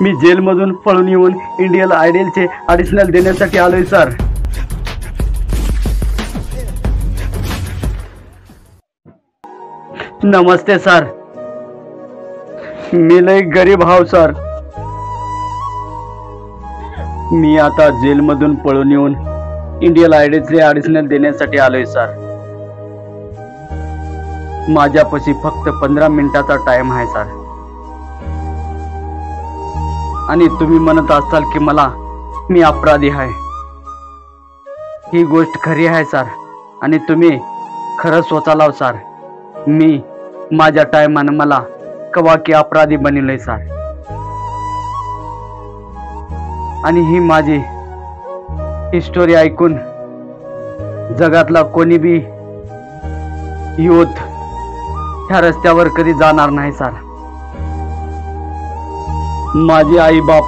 मी जेलमधून पळून येऊन इंडियन आयडलचे ऑडिशनल देण्यासाठी आलोय सर. नमस्ते सर. मी लय गरीब हाव सर. मी आता जेलमधून पळून येऊन इंडियन आयडलचे ऑडिशनल देण्यासाठी आलोय सर. माझ्यापाशी फक्त 15 मिनिटाचा टाइम आहे सर. आणि तुम्ही म्हणत असाल की मी अपराधी आहे. ही गोष्ट खरी आहे सर. आणि तुम्ही खरं स्वतःला सर. मी माझ्या टायमानं मला कवा की अपराधी बनवलंय सर. आणि ही माझी हिस्टोरी ऐकून जगातला कोणी बी युथ ह्या रस्त्यावर कधी जाणार नाही सर. माझे आई बाप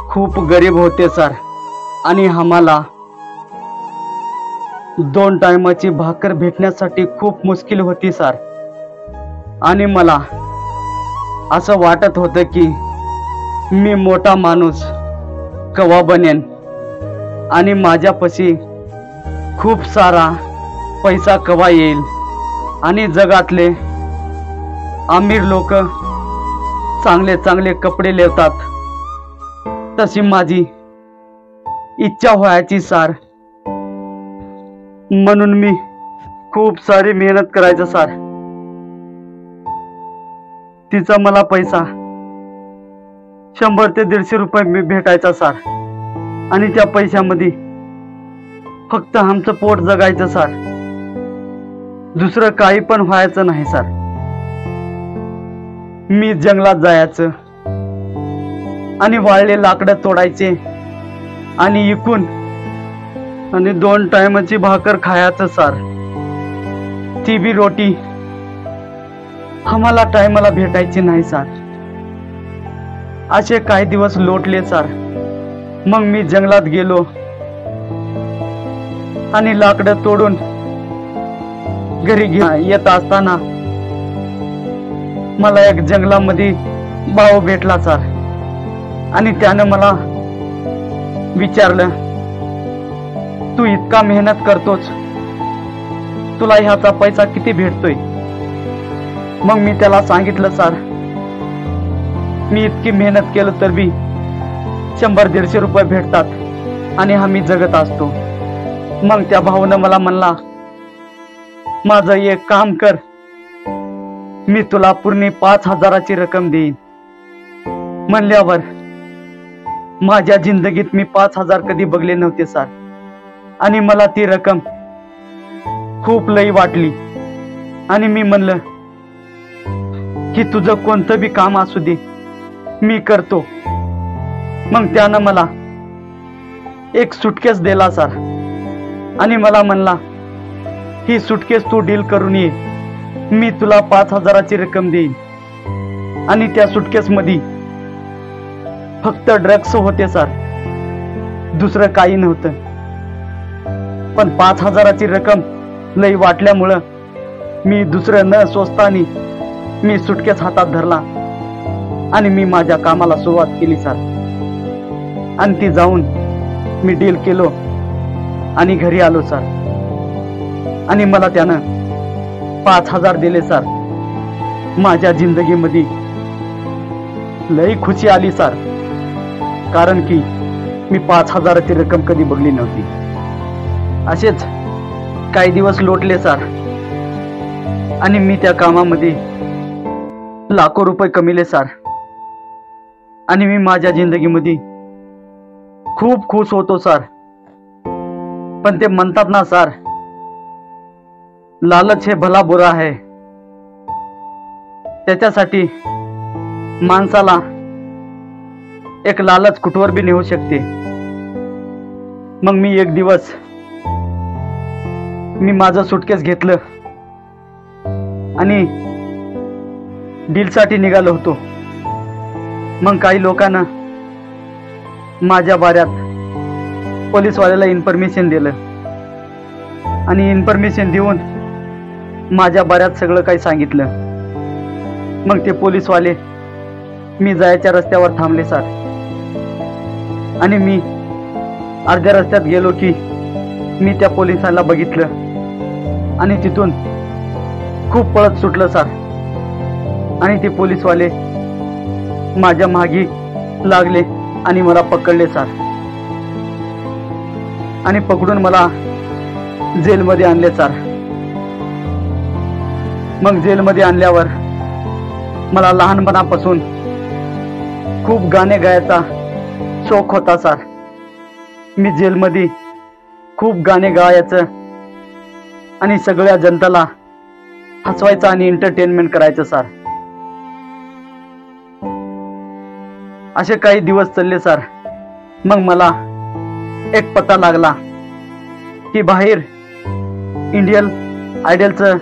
खूप गरीब होते सर. आणि आम्हाला 2 टायमाची भाकर भेटण्यासाठी खूप मुश्किल होती सर. आणि मला असं वाटत होतं की मी मोठा माणूस कवा बनेन आणि माझ्यापाशी खूप सारा पैसा कवा येईल आणि जगातले अमीर लोक चांगले चांगले कपडे लेवतात. तशी माझी इच्छा व्हायची सर. म्हणून मी खूप सारी मेहनत करायचं सर. तिचा मला पैसा 100 ते 150 रुपये मी भेटायचा सर. आणि त्या पैशामध्ये फक्त आमचं पोट जगायचं सर. दुसरं काही पण व्हायचं नाही सर. मी जंगलात जायचं आणि वाळले लाकडं तोडायचे आणि इकून आणि 2 टायमाची भाकर खायचं सर. ती बी रोटी आम्हाला टायमाला भेटायची नाही सर. असे काही दिवस लोटले सर. मग मी जंगलात गेलो आणि लाकडं तोडून घरी येत असताना मला एक जंगलामध्ये भाऊ भेटला सर. आणि त्यानं मला विचारलं, तू इतका मेहनत करतोच, तुला ह्याचा पैसा किती भेटतोय? मग मी त्याला सांगितलं, सर मी इतकी मेहनत केलं तर बी 100-150 रुपये भेटतात आणि आम्ही जगत असतो. मग त्या भाऊनं मला म्हणला, माझं एक काम कर, मी तुला पूर्ण 5,000ची रक्कम देईन. म्हणल्यावर माझ्या जिंदगीत मी 5,000 कधी बघले नव्हते सर. आणि मला ती रक्कम खूप लई वाटली. आणि मी म्हणलं की तुझं कोणतं बी काम असू दे, मी करतो. मग त्यानं मला एक सुटकेस दिला सर. आणि मला म्हणला, ही सुटकेस तू डील करून ये, मी तुला 5,000ची रक्कम देईन. आणि त्या सुटकेस मध्ये फक्त ड्रग्स होते सर, दुसरं काही नव्हतं. पण 5,000ची रक्कम लई वाटल्यामुळं मी दुसरं न सोचतानी मी सुटकेस हातात धरला आणि मी माझ्या कामाला सुरुवात केली सर. आणि ती जाऊन मी डील केलो आणि घरी आलो सर. आणि मला त्यानं 5,000 दिले सर. माझ्या जिंदगीमध्ये लई खुशी आली सर. कारण की मी 5,000ची रक्कम कधी बघली नव्हती. असेच काही दिवस लोटले सर. आणि मी त्या कामामध्ये लाखो रुपये कमिले सर. आणि मी माझ्या जिंदगीमध्ये खूप खुश होतो सर. पण ते म्हणतात ना सर, लालच हे भला बुरा है. त्याच्यासाठी माणसाला एक लालच कुठवर बी नेऊ शकते. मग मी एक दिवस मी माझं सुटकेस घेतलं आणि डीलसाठी निघालो होतो. मग काही लोकांना माझ्या बाऱ्यात पोलीसवाल्याला इन्फॉर्मेशन दिलं. आणि इन्फॉर्मेशन देऊन माझ्या बाऱ्यात सगळं काही सांगितलं. मग ते पोलीसवाले मी जायच्या रस्त्यावर थांबले सर. आणि मी अर्ध्या रस्त्यात गेलो की मी त्या पोलिसांना बघितलं आणि तिथून खूप पळत सुटलं सर. आणि ते पोलीसवाले माझ्या मागे लागले आणि मला पकडले सर. आणि पकडून मला जेलमध्ये आणले सर. मग जेलमध्ये आणल्यावर मला लहानपणापासून खूप गाणे गायचा शौक होता सर. मी जेलमध्ये खूप गाणे गायचं आणि सगळ्या जनताला हसवायचं आणि एंटरटेनमेंट करायचं सर. असे काही दिवस चालले सर. मग मला एक पत्ता लागला की बाहेर इंडियन आयडलचं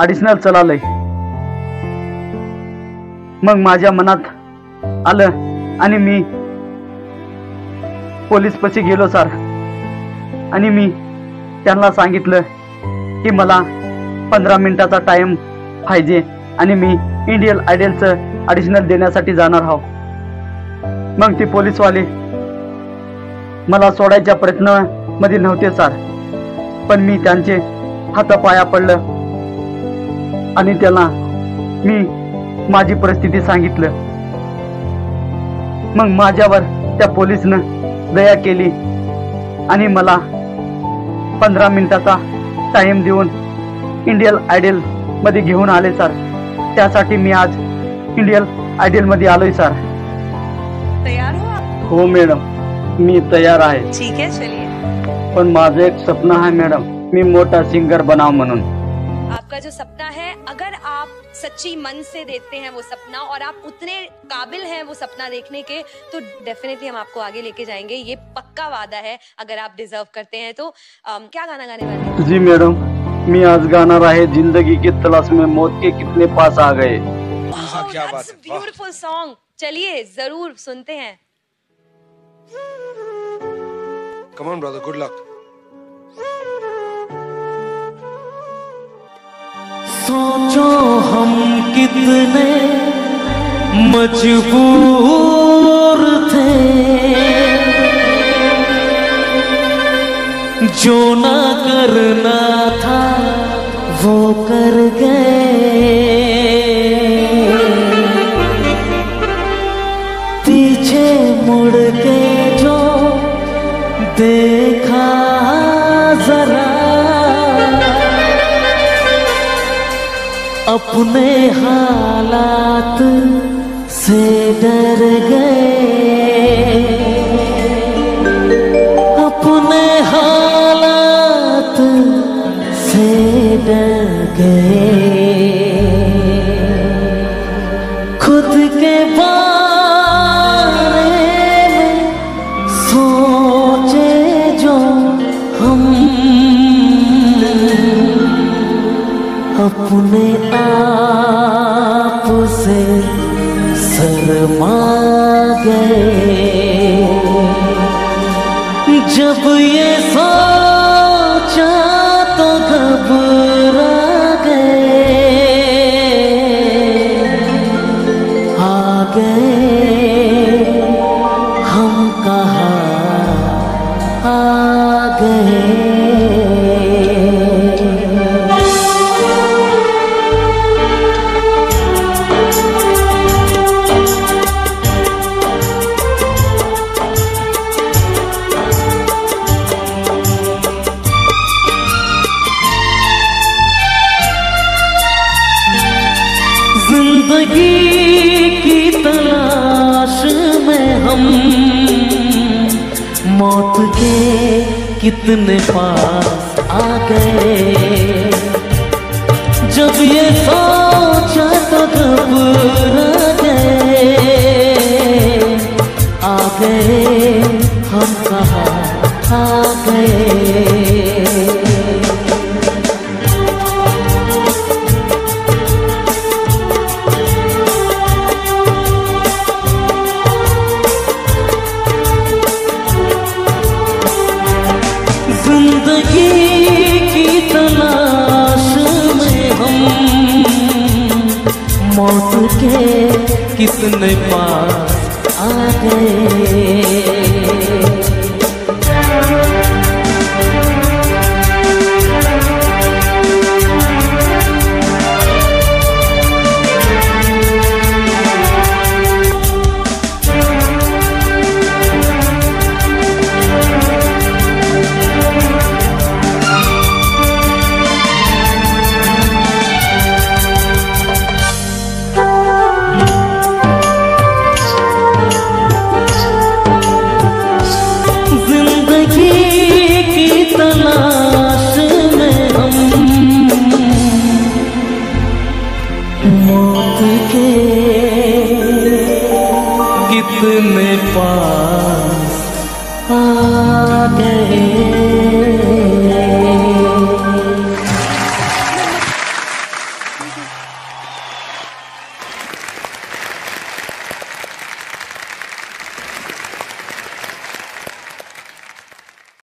ऑडिशनल चाललंय. मग माझ्या मनात आलं आणि मी पोलीसपाशी गेलो सर. आणि मी त्यांना सांगितलं की मला 15 मिनिटाचा टाइम पाहिजे आणि मी इंडियन आयडलचं ऑडिशनल देण्यासाठी जाणार आहो. मग ते पोलीसवाले मला सोडायच्या प्रयत्नामध्ये नव्हते सर. पण मी त्यांचे हातापाया पडलं आणि त्याला मी माझी परिस्थिती सांगितलं. मग माझ्यावर त्या पोलिसनं दया केली आणि मला 15 मिनिटाचा टाइम देऊन इंडियन आयडल मध्ये घेऊन आले सर. त्यासाठी मी आज इंडियन आयडल मध्ये आलोय सर. तयार हो आप? हो मॅडम, मी तयार आहे. ठीक है, चलिए. पण माझं एक स्वप्न आहे मॅडम, मी मोठा सिंगर बनाव म्हणून. आपका जो सपना है, अगर आप सच्ची मन से देखते हैं वो सपना और आप उतने काबिल हैं वो सपना देखने के, तो डेफिनेटली हम आपको आगे लेके जाएंगे. ये पक्का वादा है. अगर आप डिजर्व करते हैं तो क्या गाना गाने वाले हैं? जी मैडम, मैं आज गाना रहा है जिंदगी की तलाश में मौत के कितने पास आ गए. क्या बात है, ब्यूटीफुल सॉन्ग. चलिए जरूर सुनते हैं. Come on brother, good luck. सोचो हम कितने मजबूर थे, जो ना करना था वो कर गए. पीछे मुड़ के जो देखा जरा, अपने हालात से डर गए. अपने हालात से डर गए. खुद के बारे में सोचे जो हम, अपने आप से शर्मा गए. जब ये सोचा तो घबरा गए. आ गए हम कहाँ आ गए. जिंदगी की तलाश में हम मौत के कितने पास आ गए. जब ये सोचा तो घबरा गए. आ गए हम कहाँ आ गए. जिंदगी की तलाश में हम मौत के कितने पास आ गए। तलाश में हम मौत के कितने पास आ गए।